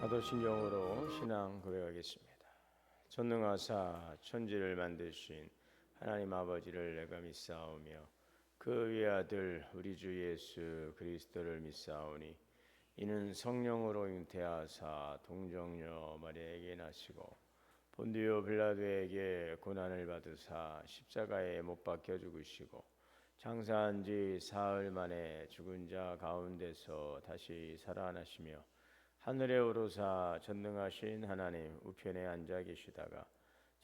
사도신경으로 신앙 고백하겠습니다. 전능하사 천지를 만드신 하나님 아버지를 내가 믿사오며 그 외아들 우리 주 예수 그리스도를 믿사오니 이는 성령으로 잉태하사 동정녀 마리아에게 나시고 본디오 빌라도에게 고난을 받으사 십자가에 못 박혀 죽으시고 장사한 지 사흘 만에 죽은 자 가운데서 다시 살아나시며 하늘에 오르사 전능하신 하나님 우편에 앉아 계시다가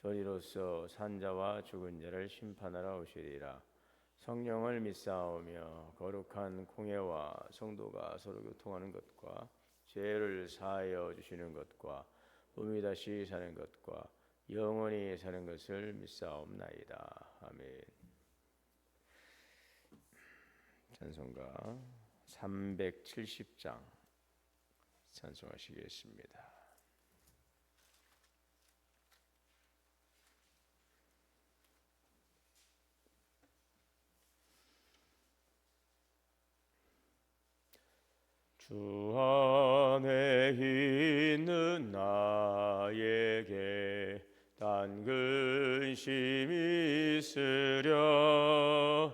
저리로서 산자와 죽은 자를 심판하러 오시리라. 성령을 믿사오며 거룩한 공예와 성도가 서로 교통하는 것과 죄를 사하여 주시는 것과 몸이 다시 사는 것과 영원히 사는 것을 믿사옵나이다. 아멘. 찬송가 370장 찬송하시겠습니다. 주 안에 있는 나에게 단 근심이 있으랴.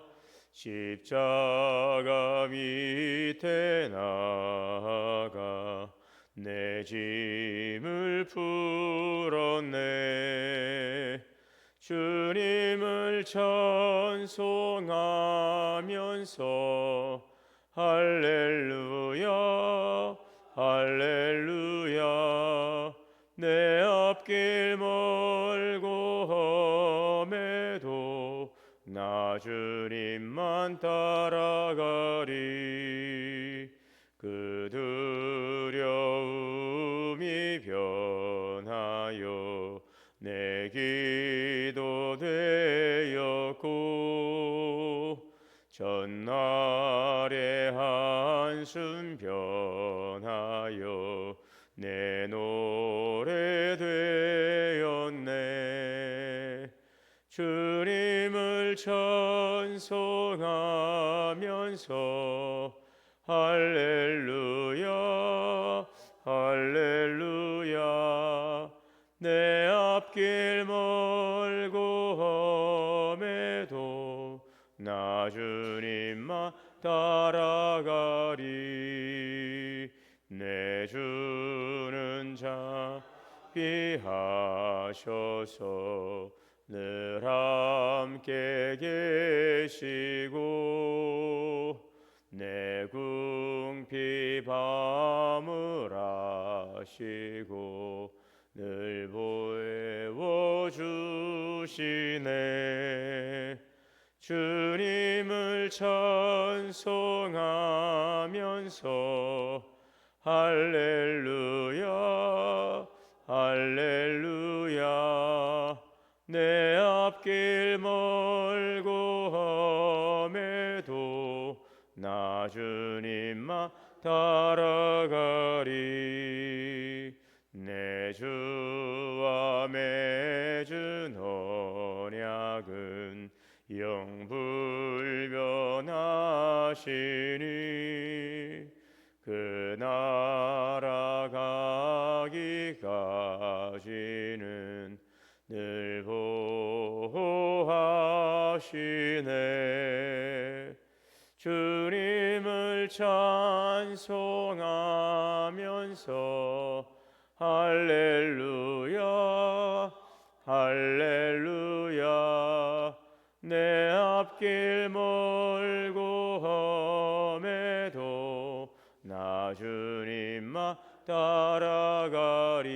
십자가 밑에 나가 내 짐을 풀었네. 주님을 찬송하면서 할렐루야 할렐루야. 내 앞길 멀고 험해도 나 주님만 따라가리. 그 두려움이 변하여 내 기도 되었고 전날의 한숨 변하여 내 노래 되었네. 주님을 찬송하면서 할렐루야 할렐루야. 내 앞길 멀고 험해도 나 주님만 따라가리. 내 주는 자비하셔서 늘 함께 계시고 내 궁핍 밤을 아시고 늘 보혜워 주시네. 주님을 찬송하면서 할렐루야 할렐루야. 내 앞길 멀고 험해도 나 주님만 따라가리. 내 주와 맺은 언약은 영불변하시니 그 나라 가기까지는 늘 보호하시네. 주님을 찬송하면서 할렐루야 할렐루야. 내 앞길 멀고 험해도 나 주님만 따라가리.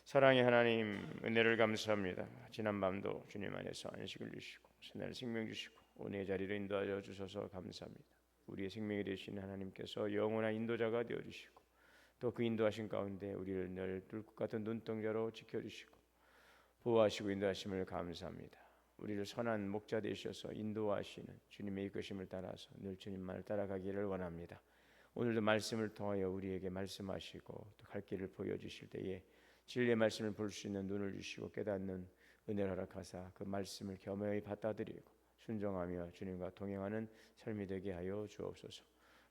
사랑의 하나님, 은혜를 감사합니다. 지난 밤도 주님 안에서 안식을 주시고 새날 생명 주시고 오늘의 자리를 인도하여 주셔서 감사합니다. 우리의 생명이 되신 하나님께서 영원한 인도자가 되어주시고 또 그 인도하신 가운데 우리를 늘 뚫고 같은 눈동자로 지켜주시고 보호하시고 인도하심을 감사합니다. 우리를 선한 목자 되셔서 인도하시는 주님의 이끄심을 따라서 늘 주님만을 따라가기를 원합니다. 오늘도 말씀을 통하여 우리에게 말씀하시고 또 갈 길을 보여주실 때에 진리의 말씀을 볼 수 있는 눈을 주시고 깨닫는 은혜를 허락하사 그 말씀을 겸허히 받아들이고 순종하며 주님과 동행하는 삶이 되게 하여 주옵소서.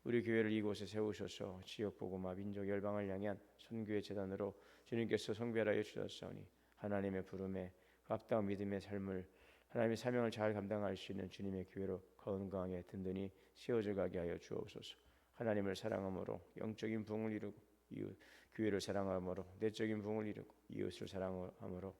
우리 교회를 이곳에 세우셔서 지역 복음화 민족 열방을 향한 선교의 재단으로 주님께서 성별하여 주셨사오니 하나님의 부름에 합당한 믿음의 삶을 하나님의 사명을 잘 감당할 수 있는 주님의 교회로 건강하게 든든히 세워져 가게 하여 주옵소서. 하나님을 사랑함으로 영적인 부흥을 이루고 교회를 사랑함으로 내적인 부흥을 이루고 이웃을 사랑함으로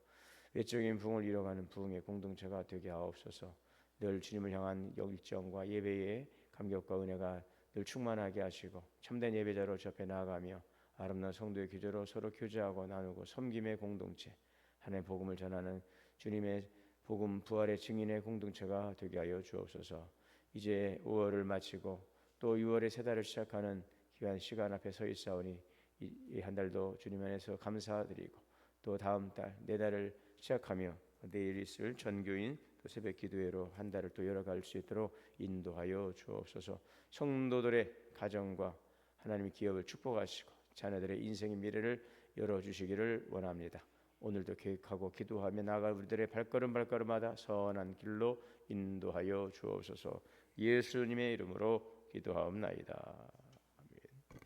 외적인 부흥을 이뤄가는 부흥의 공동체가 되게 하옵소서. 늘 주님을 향한 열정과 예배의 감격과 은혜가 늘 충만하게 하시고 참된 예배자로 접해 나아가며 아름다운 성도의 교제로 서로 교제하고 나누고 섬김의 공동체, 하나님의 복음을 전하는 주님의 복음 부활의 증인의 공동체가 되게 하여 주옵소서. 이제 5월을 마치고 또 6월의 새 달을 시작하는 귀한 시간 앞에 서 있사오니 이 한 달도 주님 안에서 감사드리고 또 다음 달 네 달을 시작하며 내일 있을 전교인 또 새벽 기도회로 한 달을 또 열어갈 수 있도록 인도하여 주옵소서. 성도들의 가정과 하나님의 기업을 축복하시고 자녀들의 인생의 미래를 열어주시기를 원합니다. 오늘도 계획하고 기도하며 나아갈 우리들의 발걸음마다 선한 길로 인도하여 주옵소서. 예수님의 이름으로 기도하옵나이다. 아멘.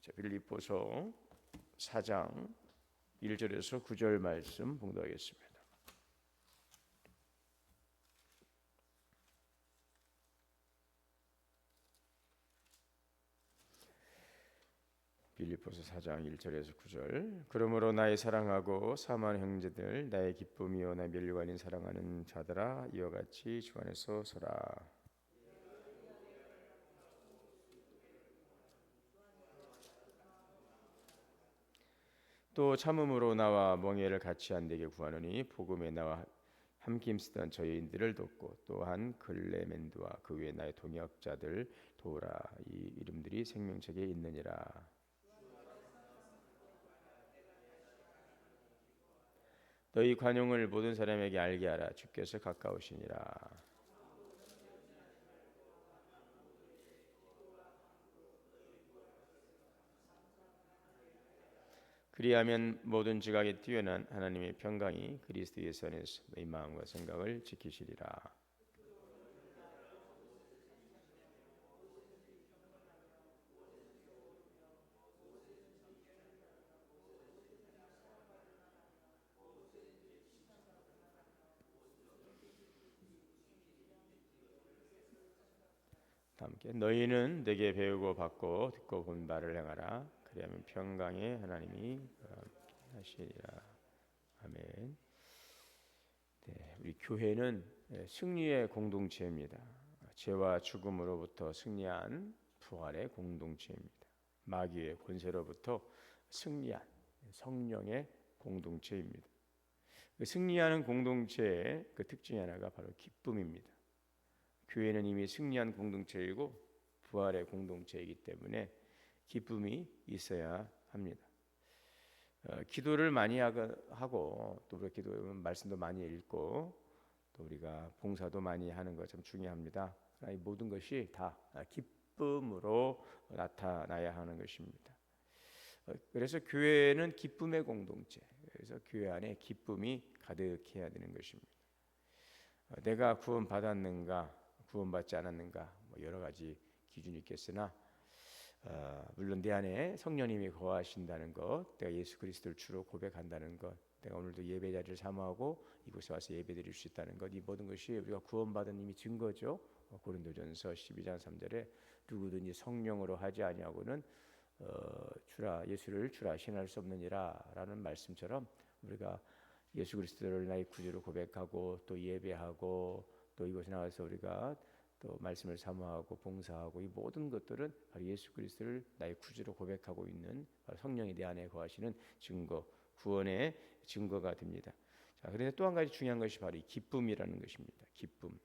자, 빌립보서 4장 1절에서 9절 말씀 봉독하겠습니다. 빌립보서 4장 1절에서 9절. 그러므로 나의 사랑하고 사모하는 형제들, 나의 기쁨이요 나의 멸류관인 사랑하는 자들아, 이와 같이 주 안에서 서라. 또 참음으로 나와 멍에를 같이 안 되게 구하노니 복음에 나와 함께 힘쓰던 저희인들을 돕고 또한 클레멘드와 그 외 나의 동역자들 도우라. 이 이름들이 생명책에 있느니라. 너희 관용을 모든 사람에게 알게 하라. 주께서 가까우시니라. 그리하면 모든 지각에 뛰어난 하나님의 평강이 그리스도 예수 안에서 너희 마음과 생각을 지키시리라. 함께 너희는 내게 배우고 받고 듣고 본 바를 행하라. 그리하면 평강의 하나님이 하시리라. 아멘. 네, 우리 교회는 승리의 공동체입니다. 죄와 죽음으로부터 승리한 부활의 공동체입니다. 마귀의 권세로부터 승리한 성령의 공동체입니다. 그 승리하는 공동체의 그 특징 하나가 바로 기쁨입니다. 교회는 이미 승리한 공동체이고 부활의 공동체이기 때문에 기쁨이 있어야 합니다. 기도를 많이 하고 또 우리가 기도 말씀도 많이 읽고 또 우리가 봉사도 많이 하는 것 참 중요합니다. 이 모든 것이 다 기쁨으로 나타나야 하는 것입니다. 그래서 교회는 기쁨의 공동체. 그래서 교회 안에 기쁨이 가득해야 되는 것입니다. 내가 구원받았는가, 구원받지 않았는가, 여러 가지 기준이 있겠으나 물론 내 안에 성령님이 거하신다는 것, 내가 예수 그리스도를 주로 고백한다는 것, 내가 오늘도 예배 자리를 사모하고 이곳에 와서 예배드릴 수 있다는 것, 이 모든 것이 우리가 구원받은 이미 증거죠. 고린도전서 12장 3절에 누구든지 성령으로 하지 아니하고는 주라 예수를 주라 신할 수 없느니라라는 말씀처럼 우리가 예수 그리스도를 나의 구주로 고백하고 또 예배하고 또 이곳에 나와서 우리가 또 말씀을 사모하고 봉사하고 이 모든 것들은 바로 예수 그리스도를 나의 구주로 고백하고 있는 바로 성령이 내 안에 거하시는 증거, 구원의 증거가 됩니다. 자, 그런데 또 한 가지 중요한 것이 바로 이 기쁨이라는 것입니다. 기쁨.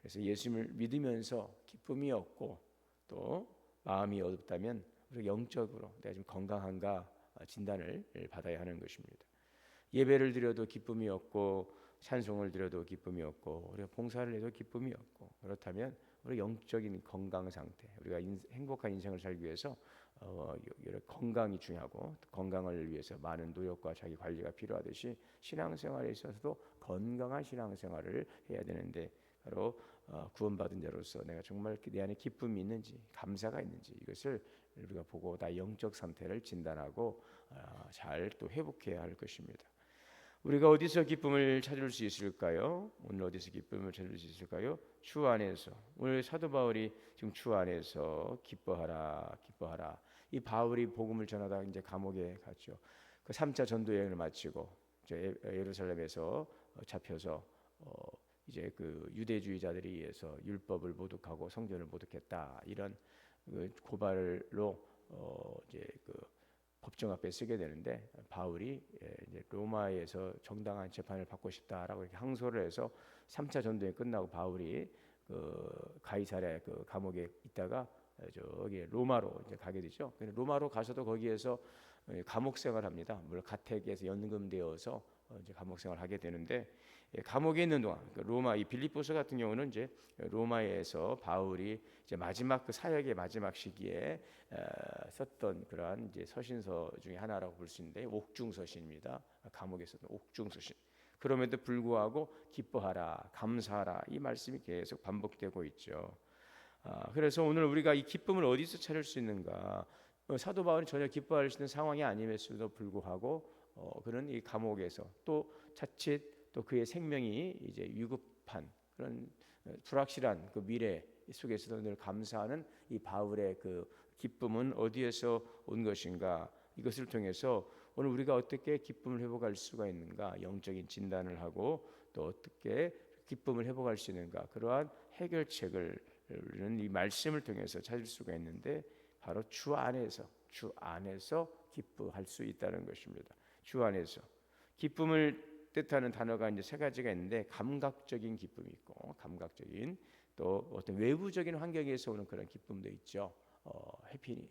그래서 예수님을 믿으면서 기쁨이 없고 또 마음이 어둡다면 우리가 영적으로 내가 좀 건강한가 진단을 받아야 하는 것입니다. 예배를 드려도 기쁨이 없고 찬송을 드려도 기쁨이 없고 우리가 봉사를 해도 기쁨이 없고 그렇다면 우리 영적인 건강 상태, 우리가 행복한 인생을 살기 위해서 건강이 중요하고 건강을 위해서 많은 노력과 자기 관리가 필요하듯이 신앙생활에 있어서도 건강한 신앙생활을 해야 되는데 바로 구원받은 자로서 내가 정말 내 안에 기쁨이 있는지, 감사가 있는지, 이것을 우리가 보고 나 영적 상태를 진단하고 잘 또 회복해야 할 것입니다. 우리가 어디서 기쁨을 찾을 수 있을까요? 오늘 어디서 기쁨을 찾을 수 있을까요? 주 안에서. 오늘 사도 바울이 지금 주 안에서 기뻐하라, 기뻐하라. 이 바울이 복음을 전하다 이제 감옥에 갔죠. 그 3차 전도 여행을 마치고 예루살렘에서 잡혀서 이제 그 유대주의자들에 의해서 율법을 모독하고 성전을 모독했다, 이런 그 고발로 이제 그 법정 앞에 쓰게 되는데, 바울이 이제 로마에서 정당한 재판을 받고 싶다라고 이렇게 항소를 해서 3차 전도에 끝나고 바울이 그 가이사랴 그 감옥에 있다가 저기 로마로 이제 가게 되죠. 로마로 가서도 거기에서 감옥 생활합니다. 물론 가택에서 연금되어서 이제 감옥 생활하게 되는데, 감옥에 있는 동안 로마 이 빌립보서 같은 경우는 이제 로마에서 바울이 이제 마지막 그 사역의 마지막 시기에 썼던 그러한 이제 서신서 중에 하나라고 볼 수 있는데, 옥중서신입니다. 감옥에 썼던 옥중서신. 그럼에도 불구하고 기뻐하라, 감사하라, 이 말씀이 계속 반복되고 있죠. 그래서 오늘 우리가 이 기쁨을 어디서 찾을 수 있는가? 사도 바울이 전혀 기뻐할 수 있는 상황이 아님에도 불구하고 그는 이 감옥에서 또 자칫 또 그의 생명이 이제 위급한 그런 불확실한 그 미래 속에서도 늘 감사하는 이 바울의 그 기쁨은 어디에서 온 것인가? 이것을 통해서 오늘 우리가 어떻게 기쁨을 회복할 수가 있는가? 영적인 진단을 하고 또 어떻게 기쁨을 회복할 수 있는가? 그러한 해결책을 우리는 이 말씀을 통해서 찾을 수가 있는데, 바로 주 안에서 기뻐할 수 있다는 것입니다. 주 안에서. 기쁨을 뜻하는 단어가 이제 세 가지가 있는데, 감각적인 기쁨이 있고, 감각적인, 또 어떤 외부적인 환경에서 오는 그런 기쁨도 있죠.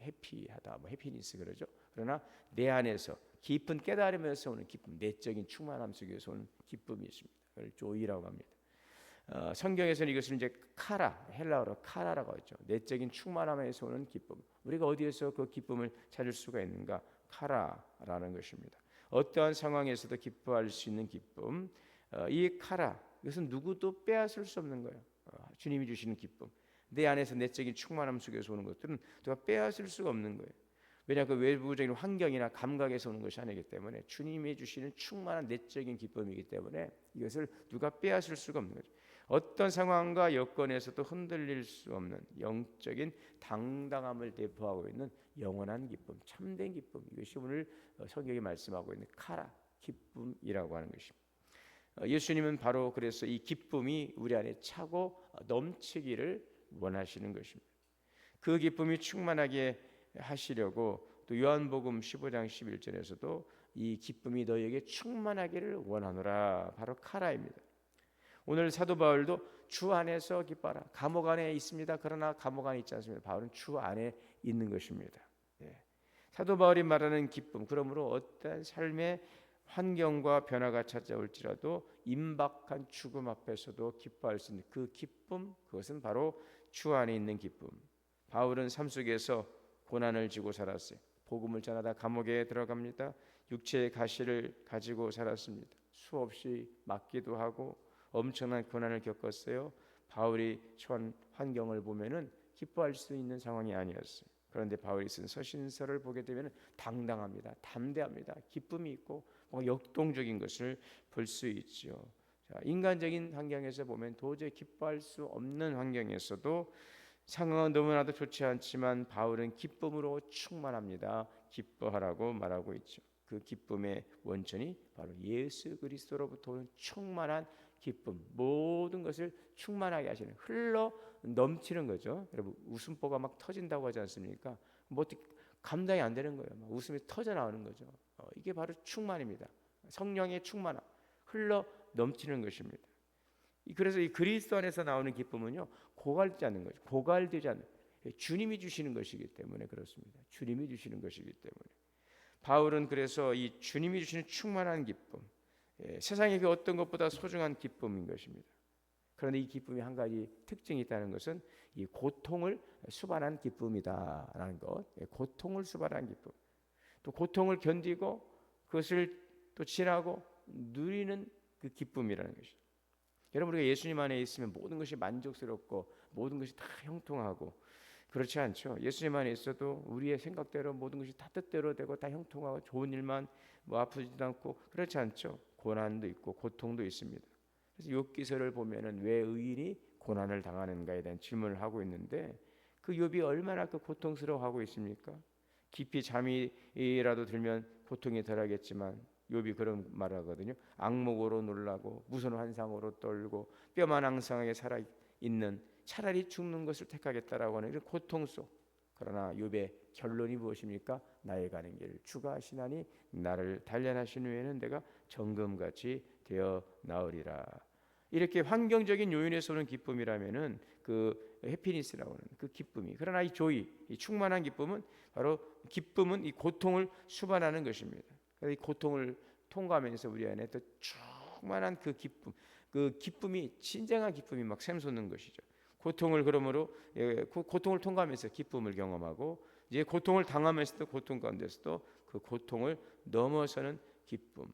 해피하다, 뭐 해피니스 그러죠. 그러나 내 안에서 깊은 깨달음에서 오는 기쁨, 내적인 충만함 속에서 오는 기쁨이 있습니다. 그걸 조이라고 합니다. 성경에서는 이것을 이제 카라, 헬라어로 카라라고 하죠. 내적인 충만함에서 오는 기쁨. 우리가 어디에서 그 기쁨을 찾을 수가 있는가? 카라라는 것입니다. 어떠한 상황에서도 기뻐할 수 있는 기쁨. 이 카라, 이것은 누구도 빼앗을 수 없는 거예요. 주님이 주시는 기쁨. 내 안에서 내적인 충만함 속에서 오는 것들은 누가 빼앗을 수가 없는 거예요. 왜냐, 그 외부적인 환경이나 감각에서 오는 것이 아니기 때문에, 주님이 주시는 충만한 내적인 기쁨이기 때문에 이것을 누가 빼앗을 수가 없는 거죠. 어떤 상황과 여건에서도 흔들릴 수 없는 영적인 당당함을 대표하고 있는 영원한 기쁨, 참된 기쁨, 이것이 오늘 성경이 말씀하고 있는 카라, 기쁨이라고 하는 것입니다. 예수님은 바로 그래서 이 기쁨이 우리 안에 차고 넘치기를 원하시는 것입니다. 그 기쁨이 충만하게 하시려고 또 요한복음 15장 11절에서도 이 기쁨이 너희에게 충만하기를 원하노라, 바로 카라입니다. 오늘 사도 바울도 주 안에서 기뻐하라. 감옥 안에 있습니다. 그러나 감옥 안에 있지 않습니다. 바울은 주 안에 있는 것입니다. 사도 바울이 말하는 기쁨, 그러므로 어떠한 삶의 환경과 변화가 찾아올지라도 임박한 죽음 앞에서도 기뻐할 수 있는 그 기쁨, 그것은 바로 주 안에 있는 기쁨. 바울은 삶 속에서 고난을 지고 살았어요. 복음을 전하다 감옥에 들어갑니다. 육체의 가시를 가지고 살았습니다. 수없이 맞기도 하고 엄청난 고난을 겪었어요. 바울이 처한 환경을 보면은 기뻐할 수 있는 상황이 아니었어요. 그런데 바울이 쓴 서신서를 보게 되면 당당합니다. 담대합니다. 기쁨이 있고 역동적인 것을 볼 수 있죠. 인간적인 환경에서 보면 도저히 기뻐할 수 없는 환경에서도 상황은 너무나도 좋지 않지만 바울은 기쁨으로 충만합니다. 기뻐하라고 말하고 있죠. 그 기쁨의 원천이 바로 예수 그리스도로부터 오는 충만한 기쁨, 모든 것을 충만하게 하시는, 흘러 넘치는 거죠. 여러분, 웃음보가 막 터진다고 하지 않습니까? 뭐 어떻게 감당이 안 되는 거예요. 막 웃음이 터져 나오는 거죠. 이게 바로 충만입니다. 성령의 충만함, 흘러 넘치는 것입니다. 그래서 이 그리스도 안에서 나오는 기쁨은요, 고갈되지 않는 거죠. 고갈되지 않는, 주님이 주시는 것이기 때문에 그렇습니다. 주님이 주시는 것이기 때문에. 바울은 그래서 이 주님이 주시는 충만한 기쁨, 세상의 그 어떤 것보다 소중한 기쁨인 것입니다. 그런데 이 기쁨이 한 가지 특징이 있다는 것은 이 고통을 수반한 기쁨이다라는 것. 고통을 수반한 기쁨. 또 고통을 견디고 그것을 또 지나고 누리는 그 기쁨이라는 것이죠. 여러분, 우리가 예수님 안에 있으면 모든 것이 만족스럽고 모든 것이 다 형통하고 그렇지 않죠. 예수님 안에 있어도 우리의 생각대로 모든 것이 다 뜻대로 되고 다 형통하고 좋은 일만 아프지도 않고 그렇지 않죠. 고난도 있고 고통도 있습니다. 그래서 욥기서를 보면은 왜 의인이 고난을 당하는가에 대한 질문을 하고 있는데 그 욥이 얼마나 그 고통스러워하고 있습니까? 깊이 잠이라도 들면 고통이 덜하겠지만 욥이 그런 말을 하거든요. 악몽으로 놀라고 무서운 환상으로 떨고 뼈만 앙상하게 살아 있는 차라리 죽는 것을 택하겠다라고 하는 이런 고통 속. 그러나 욥의 결론이 무엇입니까? 나의 가는 길 주가 하시나니 나를 단련하신 후에는 내가 정금같이 되어 나으리라. 이렇게 환경적인 요인에서 오는 기쁨이라면은 그 해피니스라고 하는 그 기쁨이, 그러나 이 조이, 이 충만한 기쁨은 바로 기쁨은 이 고통을 수반하는 것입니다. 이 고통을 통과하면서 우리 안에 또 충만한 그 기쁨이 진정한 기쁨이 막 샘솟는 것이죠. 고통을 그러므로 고통을 통과하면서 기쁨을 경험하고 이제 고통을 당하면서도 고통 가운데서도 그 고통을 넘어서는 기쁨.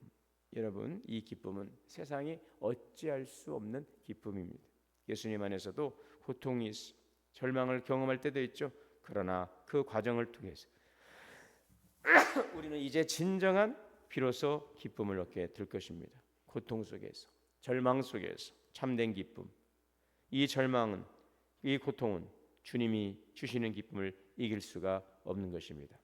여러분, 이 기쁨은 세상이 어찌할 수 없는 기쁨입니다. 예수님 안에서도 고통이 있어 절망을 경험할 때도 있죠. 그러나 그 과정을 통해서 우리는 이제 진정한 비로소 기쁨을 얻게 될 것입니다. 고통 속에서, 절망 속에서 참된 기쁨. 이 절망은, 이 고통은 주님이 주시는 기쁨을 이길 수가 없는 것입니다.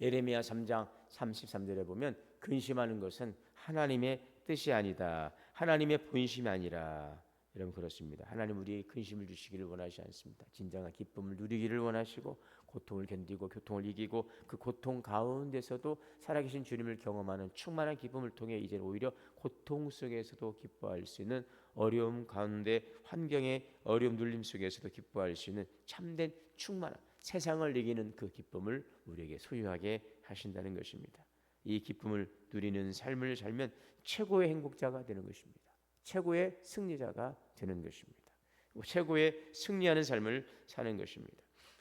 예레미야 3장 33절에 보면 근심하는 것은 하나님의 뜻이 아니다. 하나님의 본심이 아니라. 여러분, 그렇습니다. 하나님 우리의 근심을 주시기를 원하지 않습니다. 진정한 기쁨을 누리기를 원하시고 고통을 견디고 고통을 이기고 그 고통 가운데서도 살아계신 주님을 경험하는 충만한 기쁨을 통해 이제 오히려 고통 속에서도 기뻐할 수 있는, 어려움 가운데 환경의 어려움 눌림 속에서도 기뻐할 수 있는 참된 충만한 세상을 이기는 그 기쁨을 우리에게 소유하게 하신다는 것입니다. 이 기쁨을 누리는 삶을 살면 최고의 행복자가 되는 것입니다. 최고의 승리자가 되는 것입니다. 최고의 승리하는 삶을 사는 것입니다.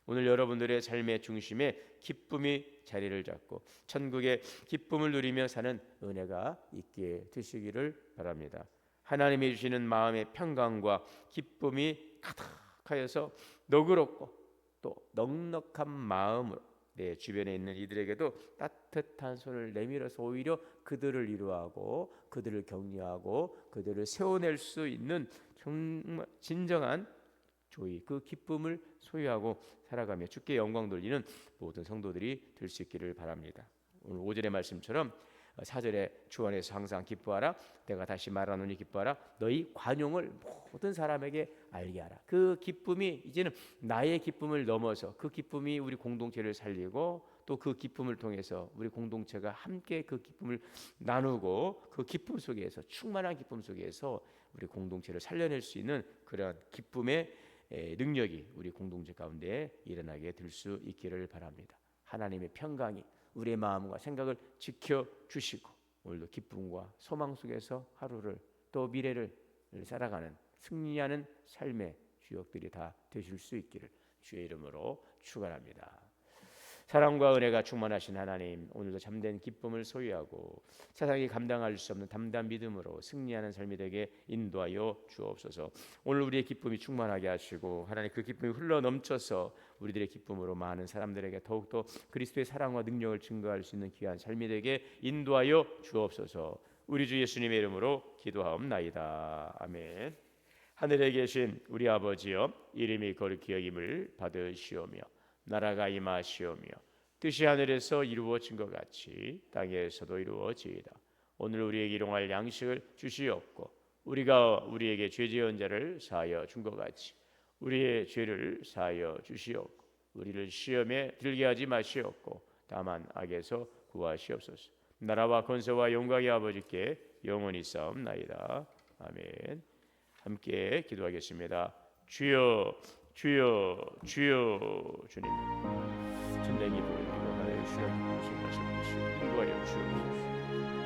오늘 여러분들의 삶의 중심에 기쁨이 자리를 잡고 천국의 기쁨을 누리며 사는 은혜가 있게 되시기를 바랍니다. 하나님이 주시는 마음의 평강과 기쁨이 가득하여서 너그럽고 또 넉넉한 마음으로 내 주변에 있는 이들에게도 따뜻한 손을 내밀어서 오히려 그들을 위로하고 그들을 격려하고 그들을 세워낼 수 있는 정말 진정한 조이, 그 기쁨을 소유하고 살아가며 주께 영광 돌리는 모든 성도들이 될 수 있기를 바랍니다. 오늘 5절의 말씀처럼 4절에 주 안에서 항상 기뻐하라. 내가 다시 말하노니 기뻐하라. 너희 관용을 모든 사람에게 알게 하라. 그 기쁨이 이제는 나의 기쁨을 넘어서 그 기쁨이 우리 공동체를 살리고 또 그 기쁨을 통해서 우리 공동체가 함께 그 기쁨을 나누고 그 기쁨 속에서, 충만한 기쁨 속에서 우리 공동체를 살려낼 수 있는 그런 기쁨의 능력이 우리 공동체 가운데 일어나게 될 수 있기를 바랍니다. 하나님의 평강이 우리의 마음과 생각을 지켜주시고 오늘도 기쁨과 소망 속에서 하루를 또 미래를 살아가는 승리하는 삶의 주역들이 다 되실 수 있기를 주의 이름으로 축원합니다. 사랑과 은혜가 충만하신 하나님, 오늘도 참된 기쁨을 소유하고 세상이 감당할 수 없는 담대한 믿음으로 승리하는 삶이 되게 인도하여 주옵소서. 오늘 우리의 기쁨이 충만하게 하시고 하나님 그 기쁨이 흘러 넘쳐서 우리들의 기쁨으로 많은 사람들에게 더욱더 그리스도의 사랑과 능력을 증거할 수 있는 귀한 삶이 되게 인도하여 주옵소서. 우리 주 예수님의 이름으로 기도하옵나이다. 아멘. 하늘에 계신 우리 아버지여, 이름이 거룩히 여김을 받으시오며 나라가 임하시오며 뜻이 하늘에서 이루어진 것 같이 땅에서도 이루어지이다. 오늘 우리에게 일용할 양식을 주시옵고 우리가 우리에게 죄 지은 자를 사하여 준 것 같이 우리의 죄를 사하여 주시옵고 우리를 시험에 들게 하지 마시옵고 다만 악에서 구하시옵소서. 나라와 권세와 영광의 아버지께 영원히 싸움나이다. 아멘. 함께 기도하겠습니다. 주여 주여 주여. 주님 천대기 보이고 하나의 주여 무슨 말씀이시오 인도하여 주옵소서.